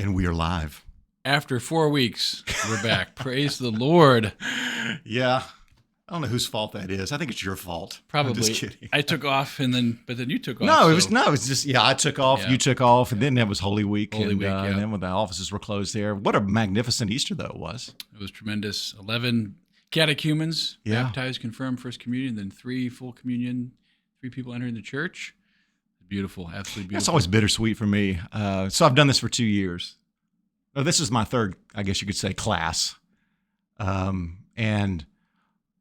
And we are live. After 4 weeks, we're back. Praise the Lord. Yeah. I don't know whose fault that is. I think it's your fault. Probably. I'm just kidding. I took off, but then you took off. No, it was just, I took off, you took off, and then it was Holy Week. Holy Week, and then when the offices were closed there. What a magnificent Easter, though, it was. It was tremendous. 11 catechumens, baptized, confirmed, first communion, then 3 full communion, 3 people entering the church. Beautiful, absolutely beautiful. That's always bittersweet for me. So I've done this for 2 years. This is my third, I guess you could say, class. And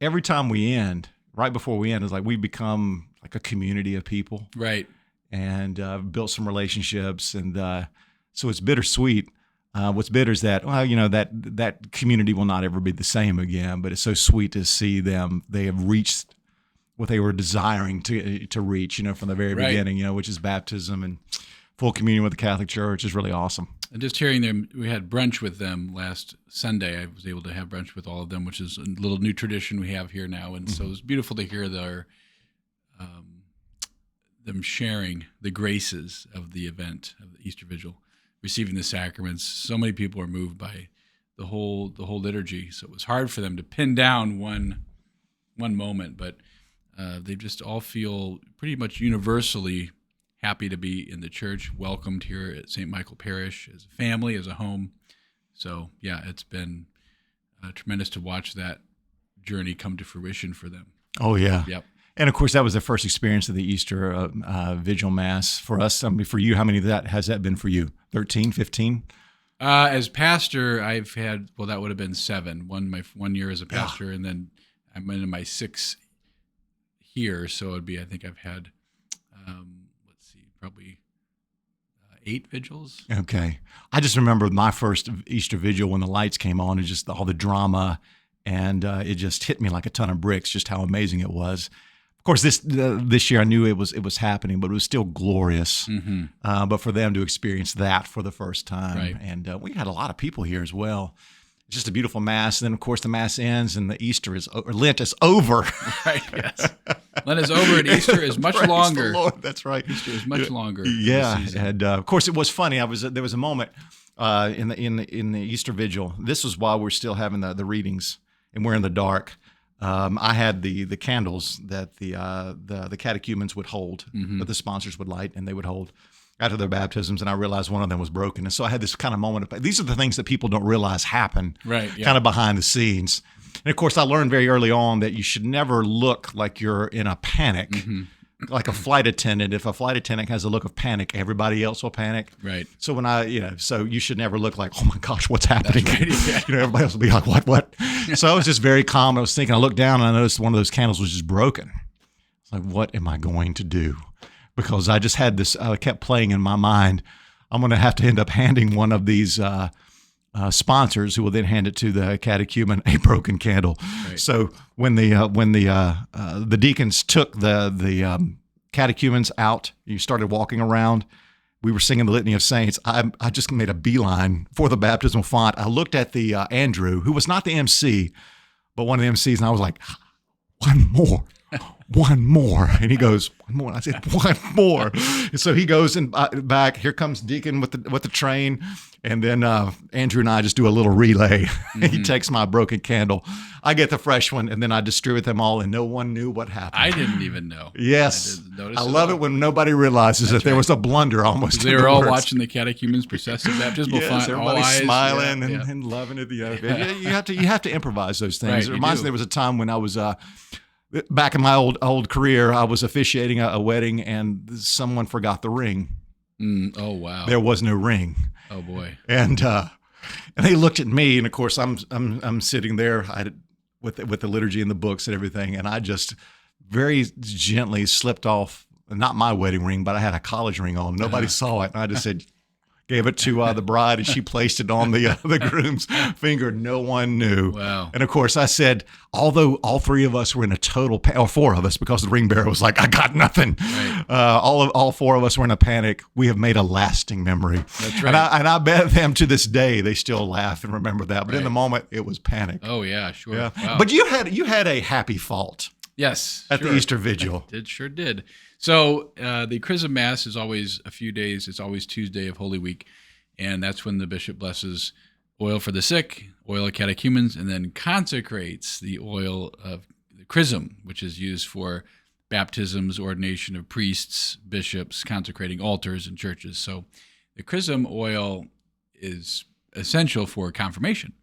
every time we end, right before we end, it's like we become like a community of people. Right. And built some relationships. And so it's bittersweet. What's bitter is that, that community will not ever be the same again, but it's so sweet to see them. They have reached what they were desiring to reach, from the very beginning, which is baptism and full communion with the Catholic Church is really awesome. And just hearing them, we had brunch with them last Sunday. I was able to have brunch with all of them, which is a little new tradition we have here now. And so it was beautiful to hear them sharing the graces of the event of the Easter Vigil, receiving the sacraments. So many people are moved by the whole liturgy. So it was hard for them to pin down one moment, but they just all feel pretty much universally happy to be in the church, welcomed here at St. Michael Parish as a family, as a home. So, it's been tremendous to watch that journey come to fruition for them. Oh, yeah. Yep. And, of course, that was the first experience of the Easter Vigil Mass for us. I mean, for you, how many of that has that been for you? 13, 15? As pastor, I've had, that would have been 7. My 1 year as a pastor, and then I'm into my 6th here. So it'd be, I think I've had, probably 8 vigils. Okay. I just remember my first Easter Vigil when the lights came on and just all the drama, and it just hit me like a ton of bricks, just how amazing it was. Of course, this year I knew it was happening, but it was still glorious. Mm-hmm. But for them to experience that for the first time, and we had a lot of people here as well. It's just a beautiful Mass. And then, of course, the Mass ends and the Lent is over. Right, yes. Lent is over and Easter is much longer. The Lord, that's right. Easter is much longer. Yeah, and of course, it was funny. There was a moment in the Easter Vigil. This was while we're still having the readings and we're in the dark. I had the candles that the catechumens would hold, that the sponsors would light, and they would hold after their baptisms, and I realized one of them was broken. And so I had this kind of moment these are the things that people don't realize happen, kind of behind the scenes. And of course, I learned very early on that you should never look like you're in a panic, like a flight attendant. If a flight attendant has a look of panic, everybody else will panic. Right. So so you should never look like, oh my gosh, what's happening? Right. Everybody else will be like, what? So I was just very calm. I was thinking, I looked down and I noticed one of those candles was just broken. It's like, what am I going to do? Because I just had this, I kept playing in my mind, I'm going to have to end up handing one of these sponsors, who will then hand it to the catechumen, a broken candle. Right. So when the deacons took the catechumens out, you started walking around, we were singing the Litany of Saints. I just made a beeline for the baptismal font. I looked at the Andrew, who was not the MC, but one of the MCs, and I was like, one more. And he goes, one more. I said, one more. And so he goes back. Here comes Deacon with the train, and then Andrew and I just do a little relay. He takes my broken candle. I get the fresh one, and then I distribute them all, and no one knew what happened. I didn't even know. Yes, I love it when nobody realizes that there was a blunder almost. They were all watching the catechumens process the baptismal font. Everybody's smiling and loving it. You have to improvise those things. Right, it reminds me there was a time when I was. Back in my old career, I was officiating a wedding, and someone forgot the ring. Oh wow! There was no ring. Oh boy! And they looked at me, and of course I'm sitting there with the liturgy and the books and everything, and I just very gently slipped off. Not my wedding ring, but I had a college ring on. Nobody saw it, and I just said. Gave it to the bride, and she placed it on the groom's finger. No one knew. Wow. And of course, I said, although all 3 of us were in a total or 4 of us, because the ring bearer was like, I got nothing. Right. All 4 of us were in a panic. We have made a lasting memory. That's right. And I bet them to this day they still laugh and remember that. But in the moment, it was panic. Oh yeah, sure. Yeah. Wow. But you had a happy fault. Yes, at the Easter Vigil. It sure did. So the Chrism Mass is always a few days. It's always Tuesday of Holy Week. And that's when the bishop blesses oil for the sick, oil of catechumens, and then consecrates the oil of the chrism, which is used for baptisms, ordination of priests, bishops, consecrating altars in churches. So the chrism oil is essential for confirmation.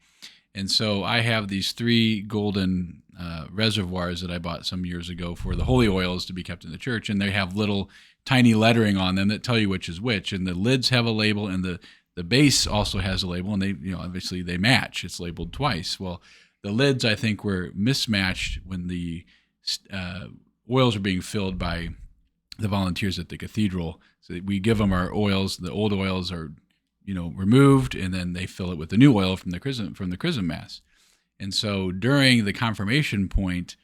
And so I have these 3 golden reservoirs that I bought some years ago for the holy oils to be kept in the church, and they have little tiny lettering on them that tell you which is which. And the lids have a label, and the base also has a label, and they, obviously they match. It's labeled twice. Well, the lids, I think, were mismatched when the oils are being filled by the volunteers at the cathedral. So we give them our oils. The old oils are, removed, and then they fill it with the new oil from the chrism mass. And so during the confirmation point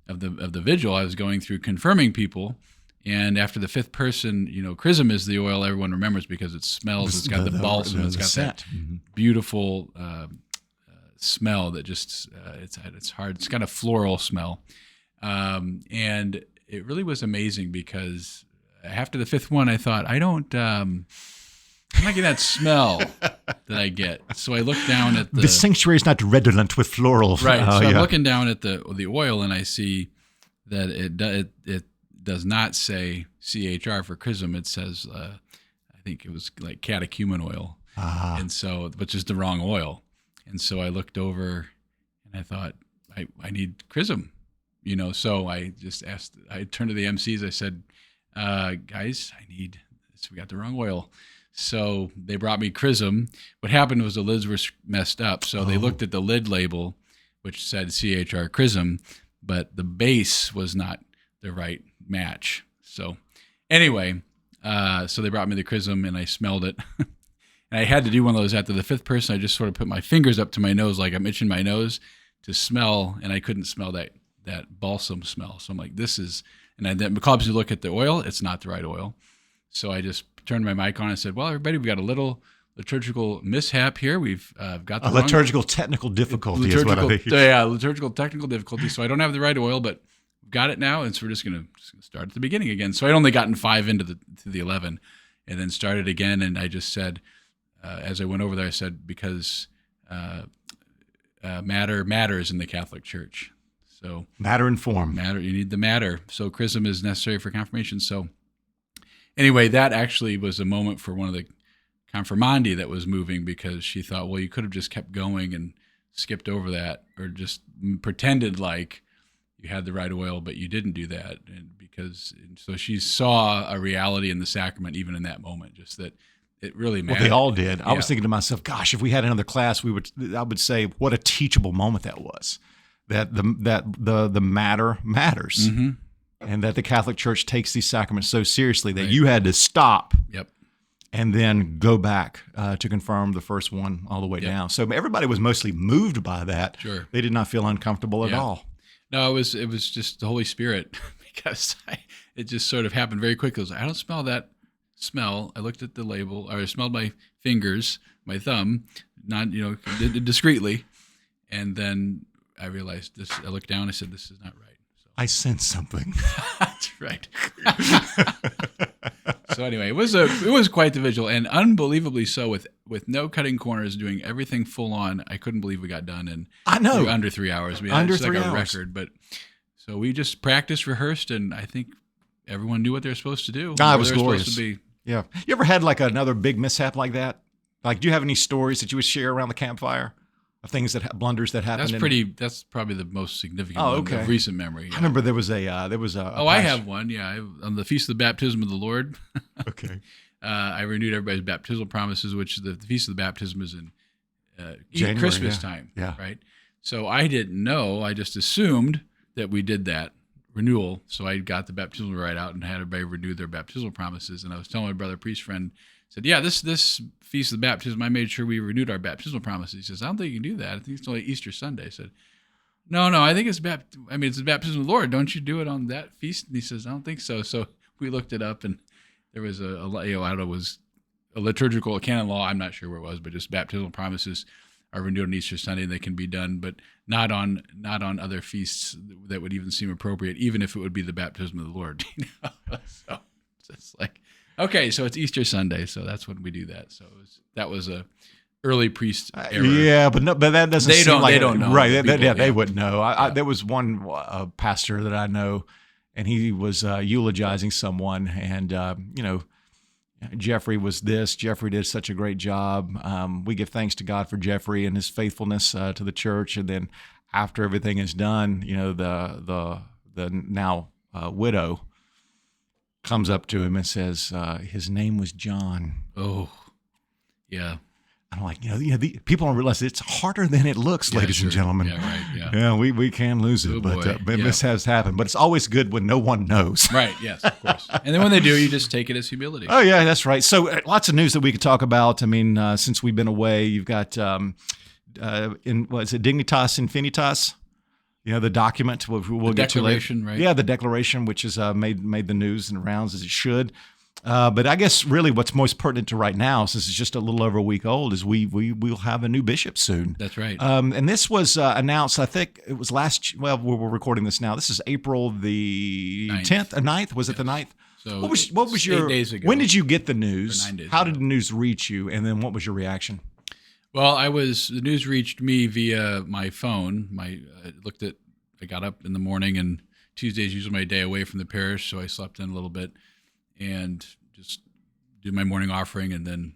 of the vigil, I was going through confirming people. And after the 5th person, chrism is the oil everyone remembers because it smells. It's got the balsam. It's got scent. That beautiful smell that just it's hard. It's got a floral smell, and it really was amazing because after the 5th one, I thought I'm not getting that smell that I get. So I look down at the sanctuary is not redolent with floral. Right. So I'm looking down at the oil, and I see that it does not say CHR for chrism. It says, I think it was like catechumen oil. And so, which is the wrong oil. And so I looked over and I thought, I need chrism, so I just I turned to the MCs. I said, guys, we got the wrong oil. So they brought me chrism. What happened was the lids were messed up. So they looked at the lid label, which said CHR chrism, but the base was not the right match. So anyway, so they brought me the chrism, and I smelled it. And I had to do one of those after the 5th person. I just sort of put my fingers up to my nose, like I'm itching my nose to smell, and I couldn't smell that balsam smell. So I'm like, this is, and then because you look at the oil, it's not the right oil. So I just turned my mic on and said, well, everybody, we got a little liturgical mishap here. We've got the liturgical technical difficulty is what I think. Yeah, liturgical technical difficulty. So I don't have the right oil, but we've got it now, and so we're just going to start at the beginning again. So I'd only gotten 5 into the 11, and then started again. And I just said, as I went over there, I said, because matter matters in the Catholic Church. So matter and form. You need the matter. So chrism is necessary for confirmation. So anyway, that actually was a moment for one of the confirmandi that was moving, because she thought, well, you could have just kept going and skipped over that, or just pretended like you had the right oil, but you didn't do that. And so she saw a reality in the sacrament, even in that moment, just that it really mattered. Well, they all did. Yeah. I was thinking to myself, gosh, if we had another class, I would say what a teachable moment that was. That the matter matters. Mm-hmm. And that the Catholic Church takes these sacraments so seriously that you had to stop and then go back to confirm the first one all the way down. So everybody was mostly moved by that. Sure. They did not feel uncomfortable at all. No, it was just the Holy Spirit, because it just sort of happened very quickly. I was like, I don't smell that smell. I looked at the label, or I smelled my fingers, my thumb, not discreetly, and then I realized this. I looked down. I said, "This is not right." So. I sense something. That's right. So anyway, it was quite the vigil, and unbelievably so, with no cutting corners, doing everything full on. I couldn't believe we got done in under 3 hours. Under it's 3 like a hours. record, but so we just practiced, rehearsed, and I think everyone knew what they were supposed to do. God, it was glorious. Supposed to be. Yeah. You ever had like another big mishap like that? Like, do you have any stories that you would share around the campfire of things blunders that happened? That's probably the most significant one of recent memory. Yeah. I remember there was a I have one. Yeah, on the Feast of the Baptism of the Lord. Okay. I renewed everybody's baptismal promises, which the Feast of the Baptism is in January, Christmas time. Yeah. Right. So I didn't know. I just assumed that we did that renewal. So I got the baptismal rite out and had everybody renew their baptismal promises. And I was telling my brother priest friend, said, yeah, this Feast of the Baptism, I made sure we renewed our baptismal promises. He says, I don't think you can do that. I think it's only Easter Sunday. I said, no, I think it's the baptism of the Lord. Don't you do it on that feast? And he says, I don't think so. So we looked it up, and there was I don't know, it was a liturgical canon law. I'm not sure where it was, but just baptismal promises are renewed on Easter Sunday, and they can be done, but not on other feasts that would even seem appropriate, even if it would be the baptism of the Lord. So it's just like, Okay, so it's Easter Sunday, so that's when we do that. So that was a early priest error. Yeah, but that doesn't They seem don't- like they don't know. right. The people, They yeah. wouldn't know. There was one pastor that I know, and he was eulogizing someone, and Jeffrey was this. Jeffrey did such a great job. We give thanks to God for Jeffrey and his faithfulness to the church. And then after everything is done, the now widow comes up to him and says, his name was John. Oh, yeah. I'm like, the people don't realize it's harder than it looks, ladies and gentlemen. Yeah, right. Yeah. Yeah, we can lose it, Oh, but boy. Yeah. this has happened. But it's always good when no one knows. Right. Yes, of course. And then when they do, you just take it as humility. Oh yeah, that's right. So lots of news that we could talk about. I mean, since we've been away, you've got Dignitas Infinitas, the document we'll get to later. Declaration, right? Yeah, the declaration, which has made the news and rounds as it should. But I guess really what's most pertinent to right now, since it's just a little over a week old, is we'll have a new bishop soon. That's right. And this was announced, I think it was we're recording this now. This is April the 10th, 9th? Was it the 9th? So What was your 8 days ago. When did you get the news? Or 9 days How ago. did the news reach you? And then what was your reaction? Well, the news reached me via my phone. I got up in the morning, and Tuesday is usually my day away from the parish, so I slept in a little bit and just did my morning offering, and then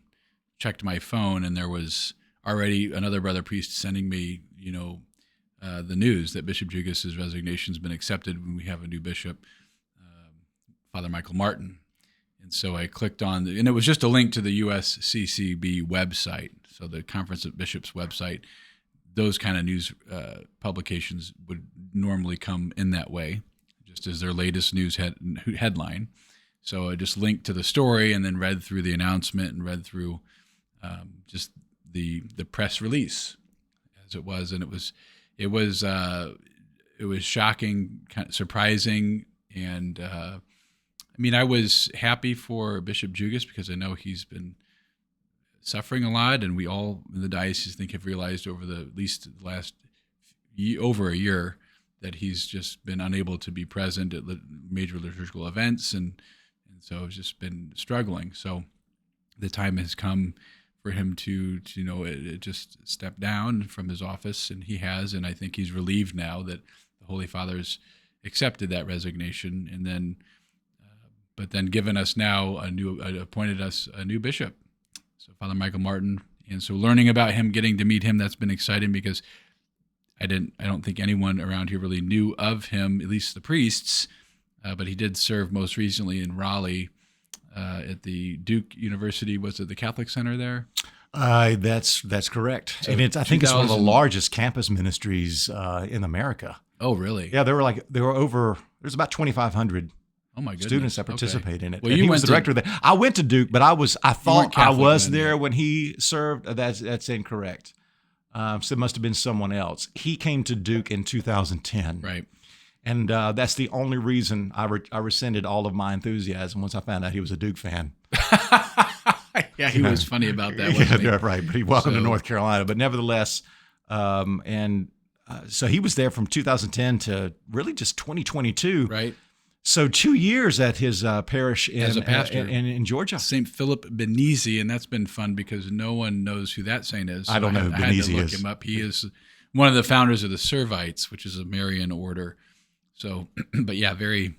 checked my phone, and there was already another brother priest sending me, the news that Bishop Jugas's resignation has been accepted when we have a new bishop, Father Michael Martin. And so I clicked on, and it was just a link to the USCCB website, so the Conference of Bishops website. Those kind of news publications would normally come in that way, just as their latest news headline. So I just linked to the story and then read through the announcement and read through just the press release as it was, and it was shocking, kind of surprising, and I was happy for Bishop Jugas because I know he's been suffering a lot, and we all in the diocese have realized over at least the last over a year that he's just been unable to be present at major liturgical events, and so has just been struggling. So the time has come for him to just step down from his office, and he has, and I think he's relieved now that the Holy Father's accepted that resignation, and then but then given us now appointed us a new bishop, so Father Michael Martin. And so learning about him, getting to meet him, that's been exciting because I don't think anyone around here really knew of him, at least the priests, but he did serve most recently in Raleigh at the Duke University. Was it the Catholic Center there? That's correct. So and I think it's one of the largest campus ministries in America. Oh, really? Yeah, there's about 2,500 students that participate in it. Well, and he was the director there. I went to Duke, but I thought I was there when he served. That's incorrect. So it must have been someone else. He came to Duke in 2010. Right. And that's the only reason I rescinded all of my enthusiasm once I found out he was a Duke fan. Yeah, he was funny about that, wasn't he? Yeah, right. But he welcome to North Carolina. But nevertheless, so he was there from 2010 to really just 2022. Right. So 2 years at his parish as a pastor in Georgia. St. Philip Benizi, and that's been fun because no one knows who that saint is. So I don't know who Benizi is. I had to look him up. He is one of the founders of the Servites, which is a Marian order. So, but yeah, very,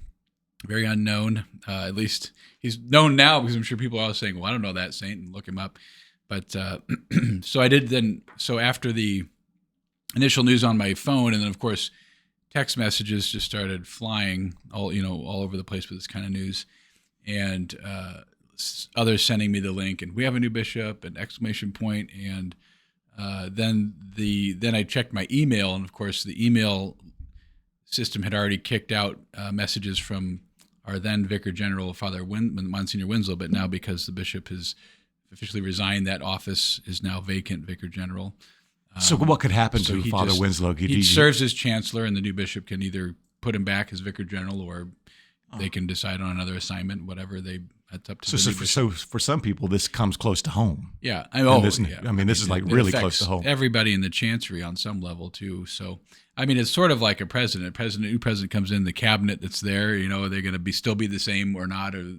very unknown. At least he's known now because I'm sure people are always saying, well, I don't know that saint, and look him up. But so I did then. So after the initial news on my phone, and then of course text messages just started flying all over the place with this kind of news, and others sending me the link, and we have a new bishop, and exclamation point, and then I checked my email, and of course the email system had already kicked out messages from our then Vicar General, Father Monsignor Winslow, but now because the bishop has officially resigned, that office is now vacant, Vicar General. So what could happen to Father Winslow? He serves as chancellor, and the new bishop can either put him back as Vicar General, or they can decide on another assignment, whatever that's up to the new bishop. So for some people, this comes close to home. Yeah. This is like really close to home. Everybody in the chancery on some level too. So, it's sort of like a president. New president comes in, the cabinet that's there, they're going to still be the same or not, or,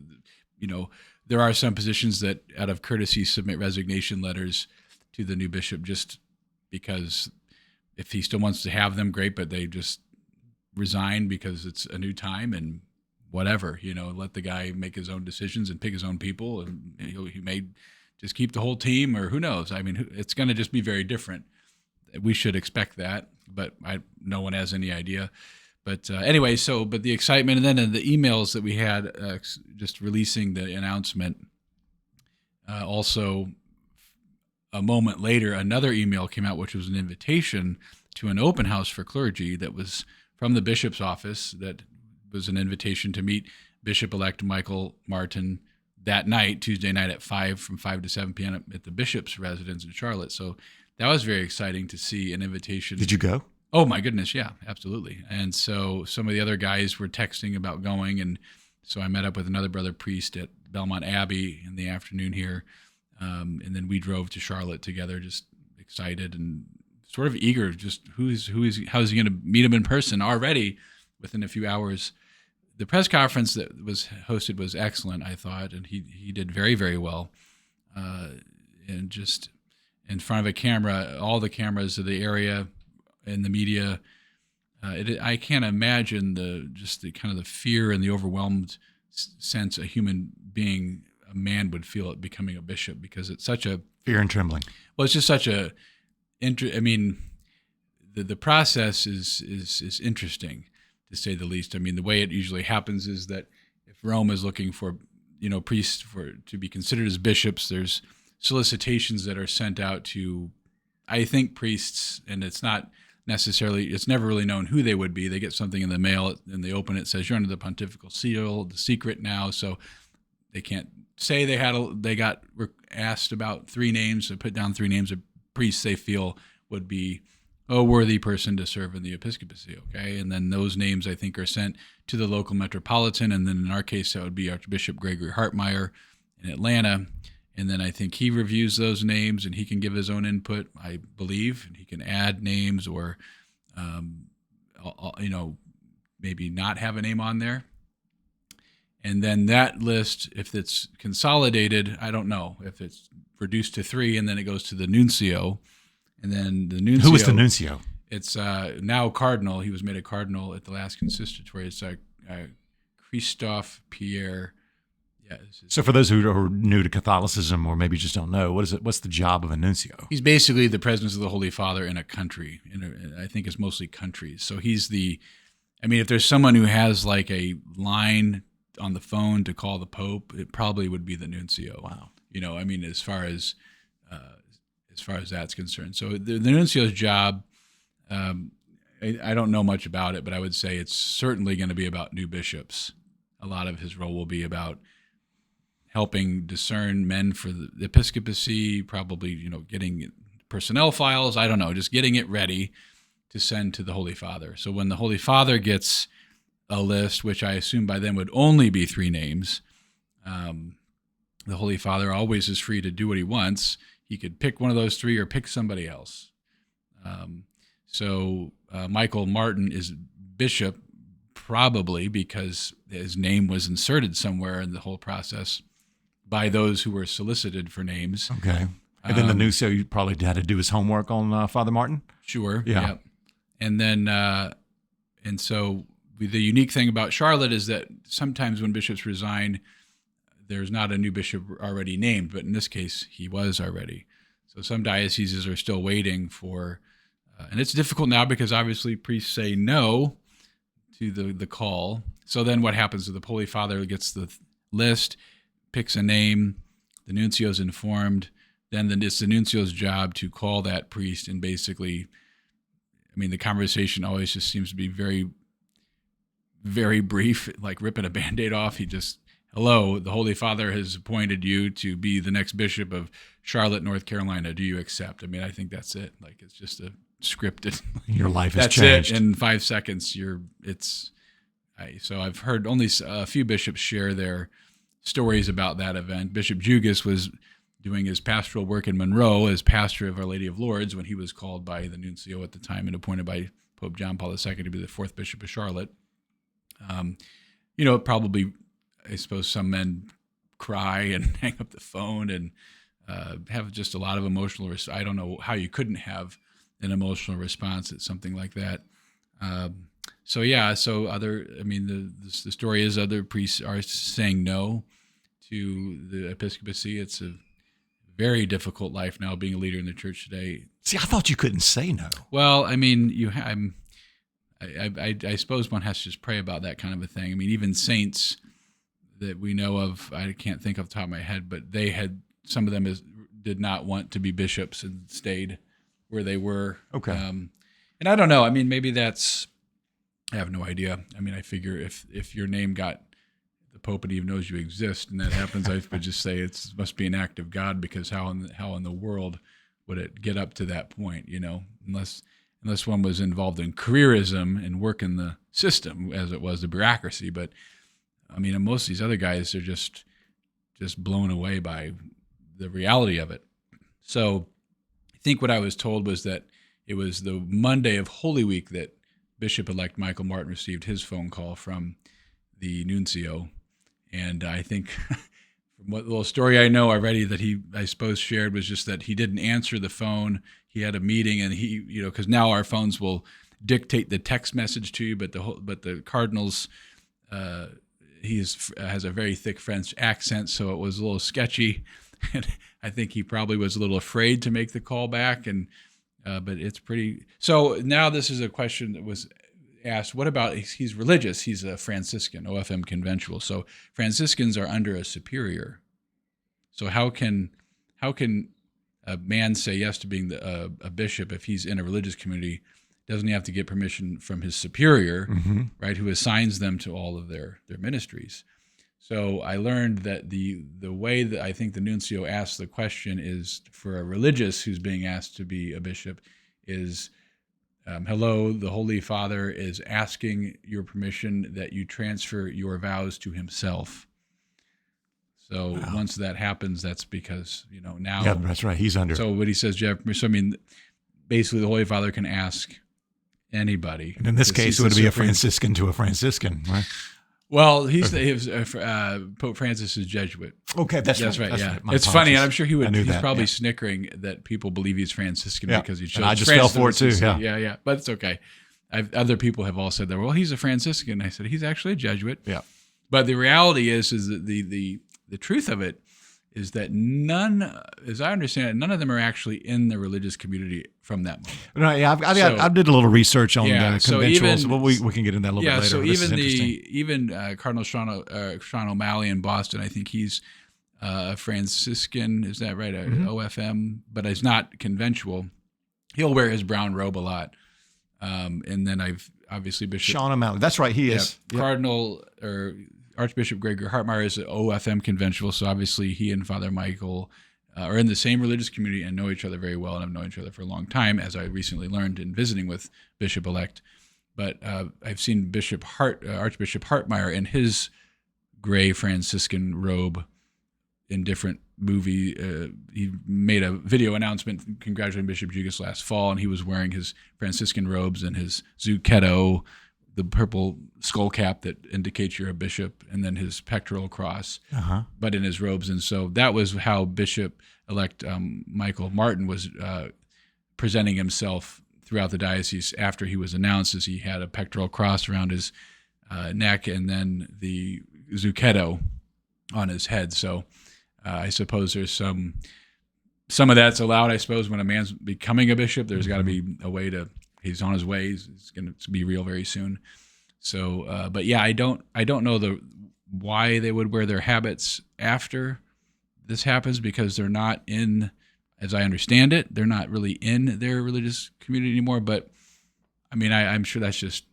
there are some positions that, out of courtesy, submit resignation letters to the new bishop, just because if he still wants to have them, great, but they just resign because it's a new time and whatever, let the guy make his own decisions and pick his own people, and he may just keep the whole team, or who knows. I mean, it's going to just be very different. We should expect that, but no one has any idea. But anyway, but the excitement, and then in the emails that we had just releasing the announcement, also a moment later, another email came out, which was an invitation to an open house for clergy that was from the bishop's office. That was an invitation to meet Bishop-elect Michael Martin that night, Tuesday night from 5 to 7 p.m. at the bishop's residence in Charlotte. So that was very exciting to see an invitation. Did you go? Oh, my goodness. Yeah, absolutely. And so some of the other guys were texting about going. And so I met up with another brother priest at Belmont Abbey in the afternoon here. And then we drove to Charlotte together, just excited and sort of eager. Just how's he going to meet him in person already within a few hours? The press conference that was hosted was excellent, I thought. And he did very, very well. And just in front of a camera, all the cameras of the area and the media, I can't imagine the kind of the fear and the overwhelmed sense a human being, a man, would feel at becoming a bishop, because it's such a fear and trembling. Well, it's just such a. I mean, the process is interesting, to say the least. I mean, the way it usually happens is that if Rome is looking for priests to be considered as bishops, there's solicitations that are sent out to, I think, priests, and it's never really known who they would be. They get something in the mail and they open it, it says you're under the pontifical seal, the secret now, so they can't say they got asked about 3 names, so put down 3 names of priests they feel would be a worthy person to serve in the episcopacy, okay? And then those names, I think, are sent to the local metropolitan, and then in our case that would be Archbishop Gregory Hartmeyer in Atlanta. And then I think he reviews those names and he can give his own input, I believe, and he can add names or, maybe not have a name on there. And then that list, if it's consolidated, I don't know if it's reduced to 3, and then it goes to the nuncio. And then the nuncio. Who was the nuncio? It's now cardinal. He was made a cardinal at the last consistory. It's Christophe Pierre. Yeah. So for those who are new to Catholicism or maybe just don't know, what's the job of a nuncio? He's basically the presence of the Holy Father in a country. I think it's mostly countries. So he's if there's someone who has like a line on the phone to call the Pope, it probably would be the nuncio. Wow. As far as that's concerned. So the nuncio's job, I don't know much about it, but I would say it's certainly going to be about new bishops. A lot of his role will be about helping discern men for the episcopacy, probably, getting personnel files. I don't know, just getting it ready to send to the Holy Father. So when the Holy Father gets a list, which I assume by then would only be 3 names, the Holy Father always is free to do what he wants. He could pick one of those 3 or pick somebody else. So Michael Martin is bishop, probably because his name was inserted somewhere in the whole process by those who were solicited for names. Okay. And then the nuncio, you probably had to do his homework on Father Martin? Sure. Yeah. Yep. And then, and so the unique thing about Charlotte is that sometimes when bishops resign, there's not a new bishop already named, but in this case, he was already. So some dioceses are still waiting for, and it's difficult now because obviously priests say no to the call. So then what happens is the Holy Father gets the list, picks a name, the nuncio's informed, then it's the nuncio's job to call that priest and basically, the conversation always just seems to be very, very brief, like ripping a Band-Aid off. He just, hello, the Holy Father has appointed you to be the next bishop of Charlotte, North Carolina. Do you accept? I think that's it. Like, it's just a scripted. Your life has that's changed. It. In 5 seconds, so I've heard only a few bishops share their stories about that event. Bishop Jugas was doing his pastoral work in Monroe as pastor of Our Lady of Lourdes when he was called by the nuncio at the time and appointed by Pope John Paul II to be the 4th bishop of Charlotte. Probably, I suppose some men cry and hang up the phone and have just a lot of emotional. I don't know how you couldn't have an emotional response at something like that. So the story is other priests are saying no to the episcopacy. It's a very difficult life now being a leader in the church today. See, I thought you couldn't say no. Well, I mean, I suppose one has to just pray about that kind of a thing. I mean, even saints that we know of, I can't think off the top of my head, but some of them did not want to be bishops and stayed where they were. Okay. And I don't know. I mean, maybe I have no idea. I mean, I figure if your name got the Pope and even knows you exist and that happens, I would just say it must be an act of God, because how in the world would it get up to that point, unless one was involved in careerism and work in the system as it was the bureaucracy. But I mean, most of these other guys are just blown away by the reality of it. So I think what I was told was that it was the Monday of Holy Week that Bishop-elect Michael Martin received his phone call from the nuncio. And I think from what little story I know already that he, I suppose, shared was just that he didn't answer the phone. He had a meeting, and he, because now our phones will dictate the text message to you, but the Cardinal's, he has a very thick French accent, so it was a little sketchy. And I think he probably was a little afraid to make the call back. And but it's pretty. So now this is a question that was asked. What about, he's religious? He's a Franciscan, OFM conventual. So Franciscans are under a superior. So how can a man say yes to being a bishop if he's in a religious community? Doesn't he have to get permission from his superior, right, who assigns them to all of their ministries? So I learned that the way that I think the nuncio asked the question is, for a religious who's being asked to be a bishop, is, hello, the Holy Father is asking your permission that you transfer your vows to himself. So once that happens, that's because, now. Yeah, that's right. He's under. So what he says, Jeff, so I mean, basically the Holy Father can ask anybody. And in this case, it would be a Franciscan to a Franciscan, right? Well, Pope Francis is Jesuit. Okay, that's right. That's yeah. right. It's funny, and I'm sure he's probably yeah. snickering that people believe he's Franciscan because he chose. And I just fell for it too. Yeah. But it's okay. Other people have all said that. Well, he's a Franciscan. I said he's actually a Jesuit. Yeah. But the reality is that the truth of it is that none, as I understand it, none of them are actually in the religious community from that moment. No, yeah, I did a little research on conventuals. So we can get into that a little bit later. So even Cardinal Sean O'Malley in Boston, I think he's a Franciscan. Is that right? OFM, but he's not conventual. He'll wear his brown robe a lot. And then I've obviously Bishop Sean O'Malley. That's right. He is Cardinal or Archbishop Gregory Hartmeyer is an OFM conventual, so obviously he and Father Michael are in the same religious community and know each other very well, and have known each other for a long time, as I recently learned in visiting with Bishop-elect. But I've seen Archbishop Hartmeyer in his gray Franciscan robe in different movie. He made a video announcement congratulating Bishop Jugas last fall, and he was wearing his Franciscan robes and his zucchetto, the purple skull cap that indicates you're a bishop, and then his pectoral cross, but in his robes. And so that was how Bishop-elect Michael Martin was presenting himself throughout the diocese after he was announced, as he had a pectoral cross around his neck and then the zucchetto on his head. So I suppose there's some of that's allowed, I suppose, when a man's becoming a bishop. There's got to be a way to, he's on his way. He's going to be real very soon. So, but yeah, I don't know why they would wear their habits after this happens, because they're not in, as I understand it, they're not really in their religious community anymore. But I mean, I'm sure it's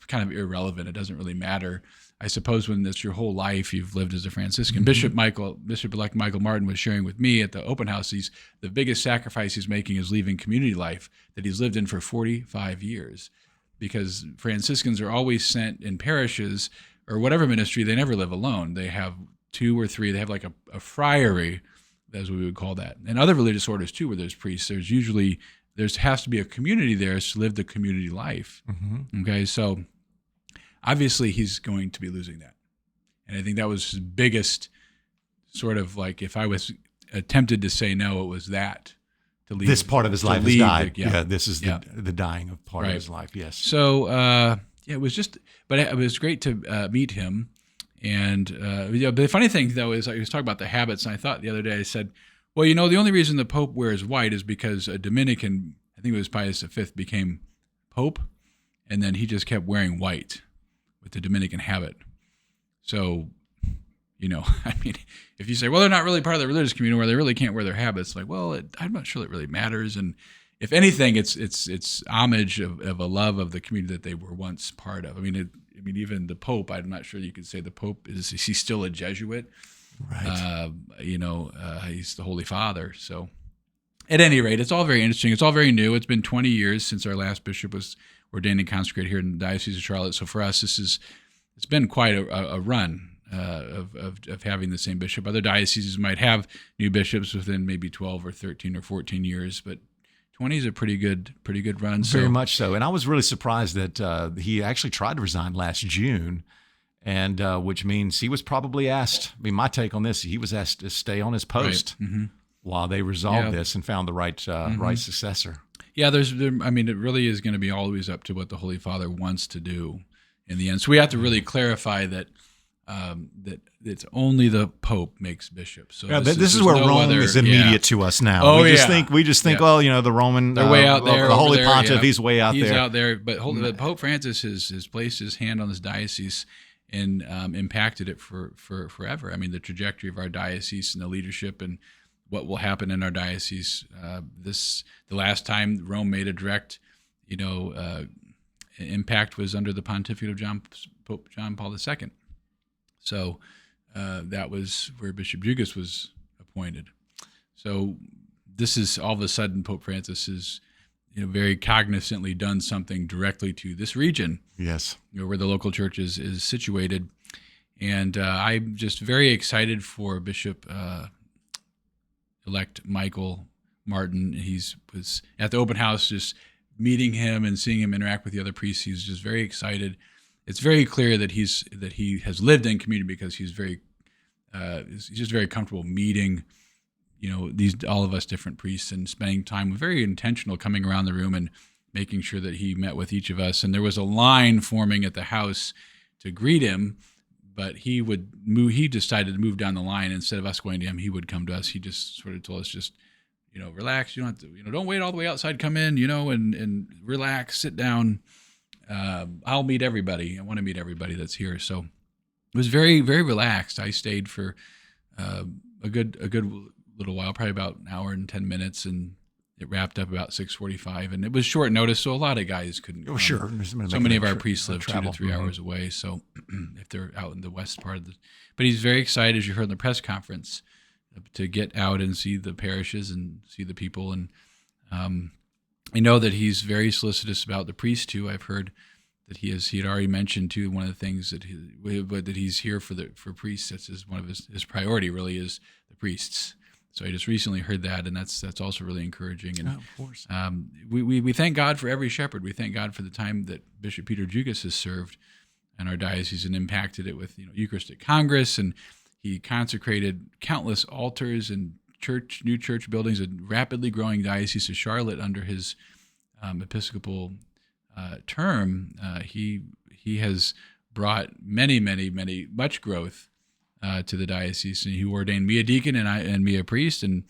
kind of irrelevant. It doesn't really matter. I suppose when it's your whole life you've lived as a Franciscan. Bishop-elect Michael Martin was sharing with me at the open house, the biggest sacrifice he's making is leaving community life that he's lived in for 45 years. Because Franciscans are always sent in parishes or whatever ministry, they never live alone. They have 2 or 3, they have like a friary, as we would call that. And other religious orders too, where there's priests, there has to be a community there to live the community life. Okay, so obviously he's going to be losing that. And I think that was his biggest sort of like if I was tempted to say no, it was that to leave. This part of his life has died. This is the dying of part of his life. Yes. So it was just, but it was great to meet him. And but the funny thing though is I was talking about the habits, and I thought the other day I said, well, the only reason the Pope wears white is because a Dominican, I think it was Pius V, became Pope, and then he just kept wearing white with the Dominican habit. So, I mean, if you say, well, they're not really part of the religious community where they really can't wear their habits, like, well, I'm not sure it really matters. And if anything, it's homage of a love of the community that they were once part of. I mean, even the Pope, I'm not sure you could say the Pope is he still a Jesuit? Right. He's the Holy Father. So at any rate, it's all very interesting. It's all very new. It's been 20 years since our last bishop was ordained and consecrated here in the Diocese of Charlotte. So for us, it's been quite a run of having the same bishop. Other dioceses might have new bishops within maybe 12 or 13 or 14 years, but 20 is a pretty good run. Very much so. And I was really surprised that he actually tried to resign last June, and which means he was probably asked. I mean, my take on this, he was asked to stay on his post while they resolved this and found the right successor. Yeah, it really is going to be always up to what the Holy Father wants to do in the end. So we have to really clarify that that it's only the Pope makes bishops. So this is where Rome is immediate to us now. Oh, we just think, well, the Roman, they're way out there. The Holy Pontiff, he's way out there. He's out there. But Pope Francis has placed his hand on this diocese and impacted it for forever. I mean, the trajectory of our diocese and the leadership and what will happen in our diocese. The last time Rome made a direct, impact was under the pontificate of Pope John Paul II. So that was where Bishop Jugas was appointed. So this is all of a sudden Pope Francis is, very cognizantly done something directly to this region. Yes, where the local church is situated, and I'm just very excited for Bishop elect Michael Martin. He was at the open house, just meeting him and seeing him interact with the other priests. He's just very excited. It's very clear that he has lived in community because he's just very comfortable meeting, all of us different priests and spending time, very intentional, coming around the room and making sure that he met with each of us. And there was a line forming at the house to greet him, but he decided to move down the line. Instead of us going to him, he would come to us. He just sort of told us, relax. You don't have to, don't wait all the way outside. Come in, and relax, sit down. I'll meet everybody. I want to meet everybody that's here. So it was very, very relaxed. I stayed for a good little while, probably about an hour and 10 minutes, and it wrapped up about 6:45. And it was short notice, so a lot of guys couldn't come. Oh, sure. So many of our priests live 2 to 3 hours away. So if they're out in the west part of but he's very excited, as you heard in the press conference, to get out and see the parishes and see the people. And I know that he's very solicitous about the priests too. I've heard that he had already mentioned too, one of the things that he's here for priests. That's one of his priority really is the priests. So I just recently heard that, and that's also really encouraging. And of course, we thank God for every shepherd. We thank God for the time that Bishop Peter Jugas has served in our diocese and impacted it with Eucharistic Congress, and he consecrated countless altars and new church buildings, a rapidly growing diocese of Charlotte under his episcopal term. He has brought much growth to the diocese, and he ordained me a deacon and me a priest, and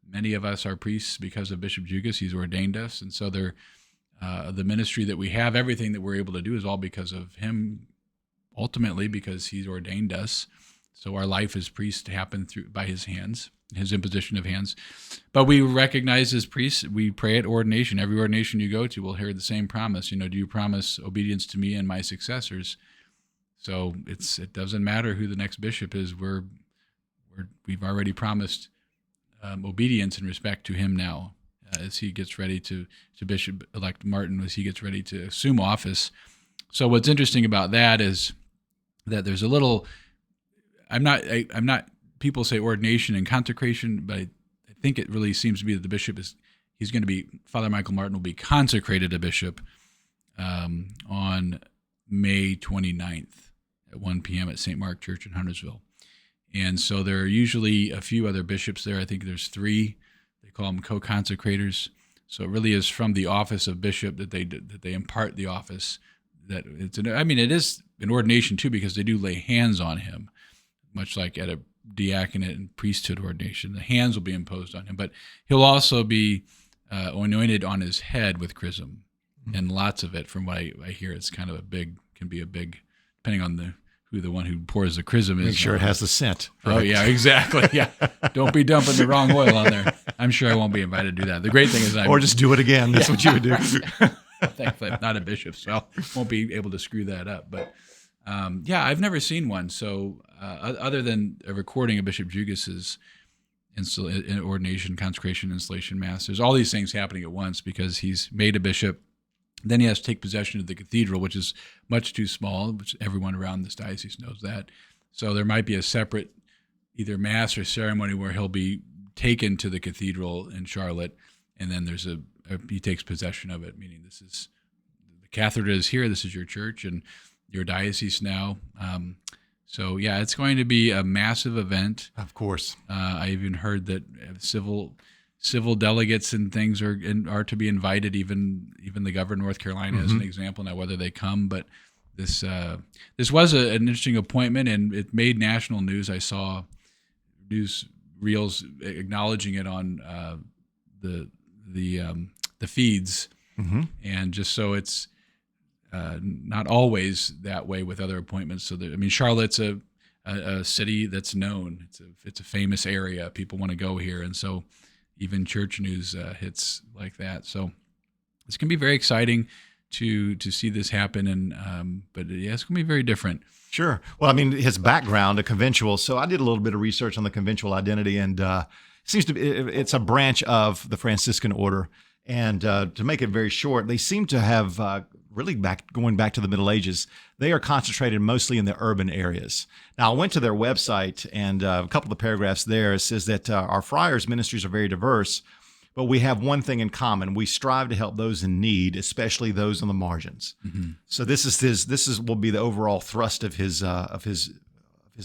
many of us are priests because of Bishop Jugas. He's ordained us, and so the ministry that we have, everything that we're able to do, is all because of him. Ultimately, because he's ordained us, so our life as priests happen by his hands, his imposition of hands. But we recognize as priests, we pray at ordination. Every ordination you go to will hear the same promise. Do you promise obedience to me and my successors? So it doesn't matter who the next bishop is. We've already promised obedience and respect to him now, as he gets ready to Bishop-elect Martin, as he gets ready to assume office. So what's interesting about that is that there's a little. I'm not. People say ordination and consecration, but I think it really seems to be that the bishop he's going to be, Father Michael Martin will be consecrated a bishop on May 29th at 1 p.m. at St. Mark Church in Huntersville. And so there are usually a few other bishops there. I think there's 3. They call them co-consecrators. So it really is from the office of bishop that they impart the office. That it is an ordination too, because they do lay hands on him, much like at a diaconate and priesthood ordination. The hands will be imposed on him, but he'll also be anointed on his head with chrism, and lots of it. From what I hear, it's kind of can be a big, depending on who the one who pours the chrism is. Make sure it has the scent. Oh yeah, exactly. Yeah, don't be dumping the wrong oil on there. I'm sure I won't be invited to do that. The great thing is, or just do it again. That's what you would do. Thankfully, I'm not a bishop, so I won't be able to screw that up. But I've never seen one. So other than a recording of Bishop Jugas's ordination, consecration, installation mass, there's all these things happening at once because he's made a bishop. Then he has to take possession of the cathedral, which is much too small, which everyone around this diocese knows that. So there might be a separate either mass or ceremony where he'll be taken to the cathedral in Charlotte, and then he takes possession of it, meaning the cathedra is here, this is your church and your diocese now. So it's going to be a massive event. Of course. I even heard that civil delegates and things are to be invited. Even the governor of North Carolina as an example. Now, whether they come, but this was an interesting appointment, and it made national news. I saw news reels acknowledging it on the feeds, and just so it's not always that way with other appointments. So Charlotte's a city that's known. It's a famous area. People want to go here, and so even church news hits like that. So it's going to be very exciting to see this happen, and but it's going to be very different. Sure. Well, his background, a conventual. So I did a little bit of research on the conventual identity, and it seems to be it's a branch of the Franciscan order. And to make it very short, they seem to have really going back to the Middle Ages. They are concentrated mostly in the urban areas. Now, I went to their website, and a couple of the paragraphs there, it says that our friars' ministries are very diverse, but we have one thing in common: we strive to help those in need, especially those on the margins. Mm-hmm. So this will be the overall thrust of his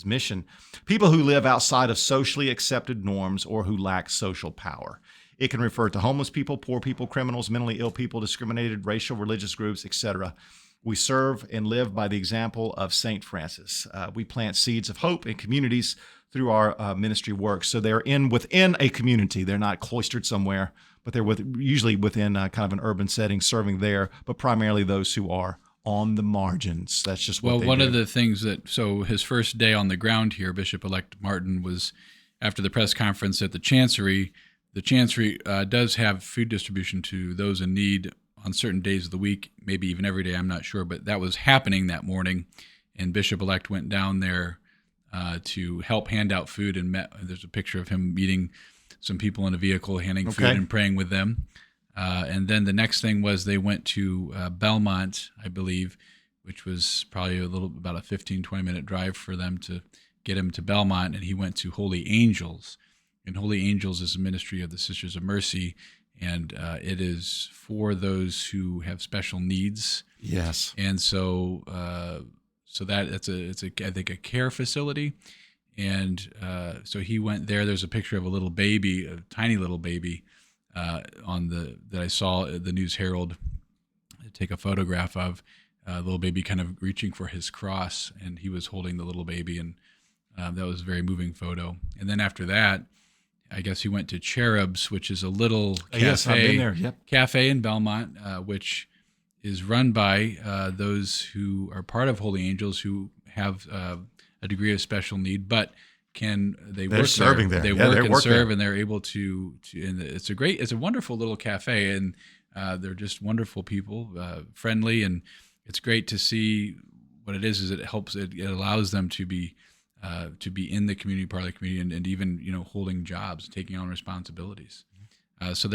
mission: people who live outside of socially accepted norms or who lack social power. It can refer to homeless people, poor people, criminals, mentally ill people, discriminated, racial, religious groups, etc. We serve and live by the example of St. Francis. We plant seeds of hope in communities through our ministry work. So they're within a community. They're not cloistered somewhere, but they're usually within kind of an urban setting, serving there, but primarily those who are on the margins. That's just what they do. One of the things so his first day on the ground here, Bishop-elect Martin, was after the press conference at the Chancery. The Chancery does have food distribution to those in need on certain days of the week, maybe even every day, I'm not sure, but that was happening that morning, and Bishop-elect went down there to help hand out food, and there's a picture of him meeting some people in a vehicle, handing food and praying with them. And then the next thing was they went to Belmont, I believe, which was probably about a 15, 20-minute drive for them to get him to Belmont, and he went to Holy Angels. And Holy Angels is a ministry of the Sisters of Mercy, and it is for those who have special needs. Yes. And so it's I think a care facility, and so he went there. There's a picture of a little baby, a tiny little baby, that I saw the News Herald take a photograph of, a little baby kind of reaching for his cross, and he was holding the little baby, and that was a very moving photo. And then after that, I guess he went to Cherubs, which is a little cafe, yes, I've been there. Yep. Cafe in Belmont, which is run by those who are part of Holy Angels who have a degree of special need, but they're work serving there. They work and serve, there. And they're able to. And it's a wonderful little cafe, and they're just wonderful people, friendly, and it's great to see what it is. It helps. It allows them to be in the community, part of the community, and even holding jobs, taking on responsibilities. So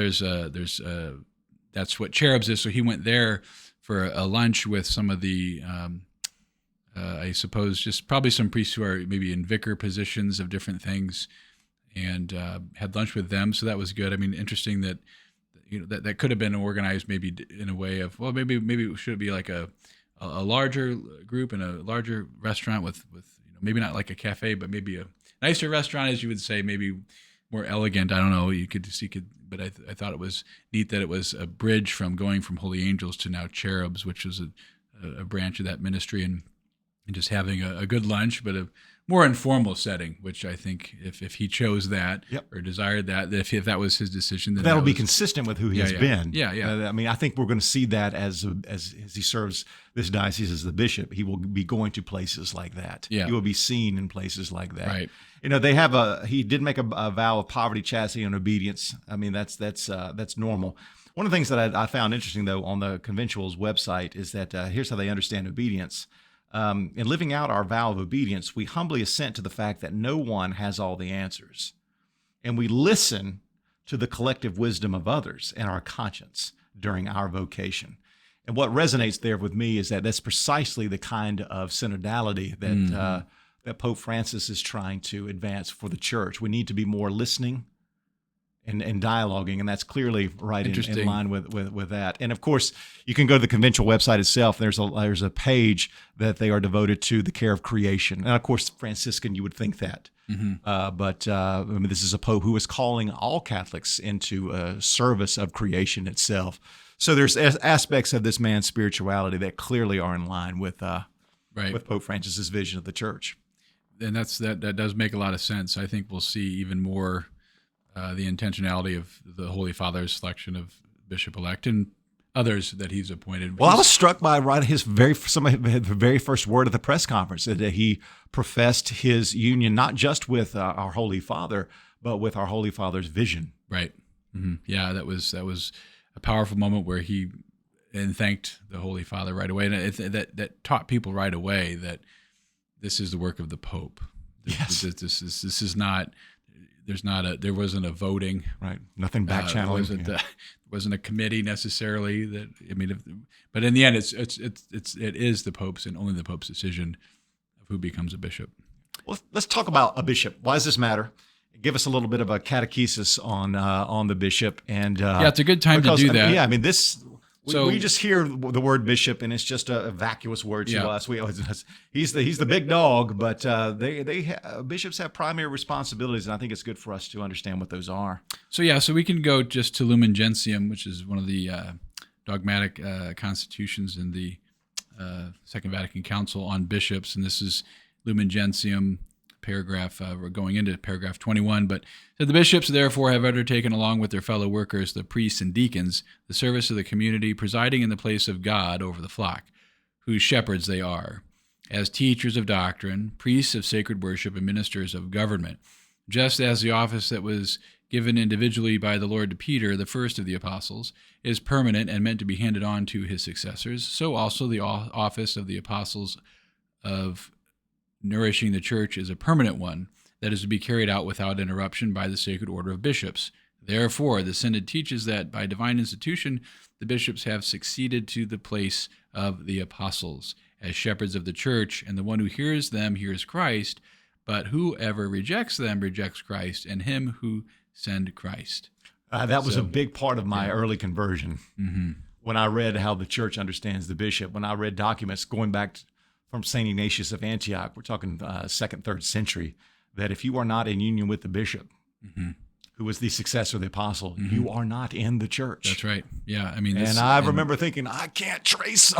that's what Cherubs is. So he went there for a lunch with some of the, I suppose, just probably some priests who are maybe in vicar positions of different things, and had lunch with them. So that was good. Interesting that that could have been organized maybe in a way of, well, maybe it should be like a larger group in a larger restaurant with maybe not like a cafe, but maybe nicer restaurant, as you would say, maybe more elegant. I don't know. But I thought it was neat that it was a bridge from going from Holy Angels to now Cherubs, which was a branch of that ministry, and just having a good lunch, but a more informal setting, which I think if he chose that or desired that, if that was his decision, then that'll be consistent with who he has been. Yeah. I mean, I think we're going to see that as he serves this diocese as the bishop, he will be going to places like that. Yeah. He will be seen in places like that. Right. He did make a vow of poverty, chastity, and obedience. I mean, that's normal. One of the things that I found interesting, though, on the conventual's website is that here's how they understand obedience. In living out our vow of obedience, we humbly assent to the fact that no one has all the answers. And we listen to the collective wisdom of others and our conscience during our vocation. And what resonates there with me is that that's precisely the kind of synodality that Pope Francis is trying to advance for the church. We need to be more listening and dialoguing, and that's clearly right in line with that. And of course, you can go to the conventual website itself. There's a page that they are devoted to the care of creation, and of course, Franciscan, you would think that. But I mean, this is a pope who is calling all Catholics into service of creation itself. So there's aspects of this man's spirituality that clearly are in line with Pope Francis's vision of the church. And that does make a lot of sense. I think we'll see even more the intentionality of the Holy Father's selection of bishop-elect and others that he's appointed. Well, I was struck by his very first word at the press conference that he professed his union not just with our Holy Father, but with our Holy Father's vision. Right. Mm-hmm. Yeah, that was a powerful moment where he thanked the Holy Father right away, and that taught people right away that this is the work of the Pope. Yes. This is not. There wasn't a voting, right? Nothing back channeling. Wasn't a committee necessarily. But in the end, it is the Pope's and only the Pope's decision of who becomes a bishop. Well, let's talk about a bishop. Why does this matter? Give us a little bit of a catechesis on the biship, and it's a good time to do that. Yeah, I mean this. We just hear the word bishop, and it's just a vacuous word to us. He's the big dog, but bishops have primary responsibilities, and I think it's good for us to understand what those are. So we can go just to Lumen Gentium, which is one of the dogmatic constitutions in the Second Vatican Council on bishops, and this is Lumen Gentium. Paragraph, we're going into paragraph 21, but so the bishops therefore have undertaken along with their fellow workers, the priests and deacons, the service of the community, presiding in the place of God over the flock, whose shepherds they are, as teachers of doctrine, priests of sacred worship, and ministers of government, just as the office that was given individually by the Lord to Peter, the first of the apostles, is permanent and meant to be handed on to his successors, so also the office of the apostles of nourishing the church is a permanent one that is to be carried out without interruption by the sacred order of bishops. Therefore, the synod teaches that by divine institution, the bishops have succeeded to the place of the apostles as shepherds of the church, and the one who hears them hears Christ, but whoever rejects them rejects Christ and him who sent Christ. That was a big part of my early conversion. Mm-hmm. When I read how the church understands the bishop, when I read documents going back from St. Ignatius of Antioch, we're talking 2nd, 3rd century, that if you are not in union with the bishop, who was the successor of the apostle, you are not in the church. That's right. Yeah, I mean, I remember thinking, I can't trace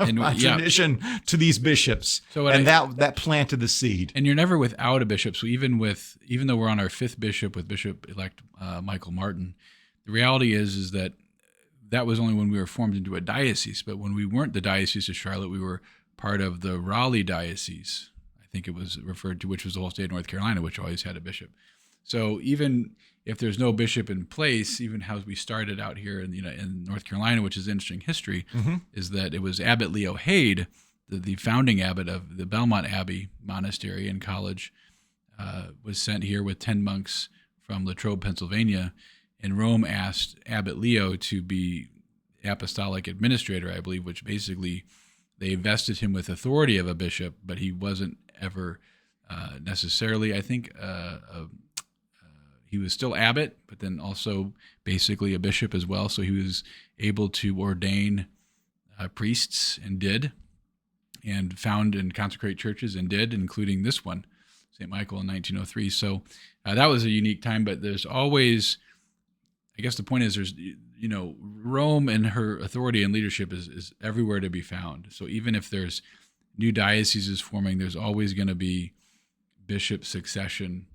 my tradition to these bishops, that planted the seed. And you're never without a bishop. So even though we're on our 5th bishop with Bishop-elect Michael Martin, the reality is that was only when we were formed into a diocese. But when we weren't the Diocese of Charlotte, we were part of the Raleigh Diocese, I think it was referred to, which was the whole state of North Carolina, which always had a bishop. So even if there's no bishop in place, even how we started out here in North Carolina, which is interesting history, is that it was Abbot Leo Haid, the founding abbot of the Belmont Abbey Monastery and College, was sent here with 10 monks from Latrobe, Pennsylvania, and Rome asked Abbot Leo to be apostolic administrator, I believe, which basically they vested him with authority of a bishop, but he wasn't ever necessarily, I think, he was still abbot, but then also basically a bishop as well. So he was able to ordain priests and did, and found and consecrate churches and did, including this one. St. Michael in 1903. So that was a unique time, but there's always, I guess the point is there's, Rome and her authority and leadership is everywhere to be found. So even if there's new dioceses forming, there's always going to be bishop succession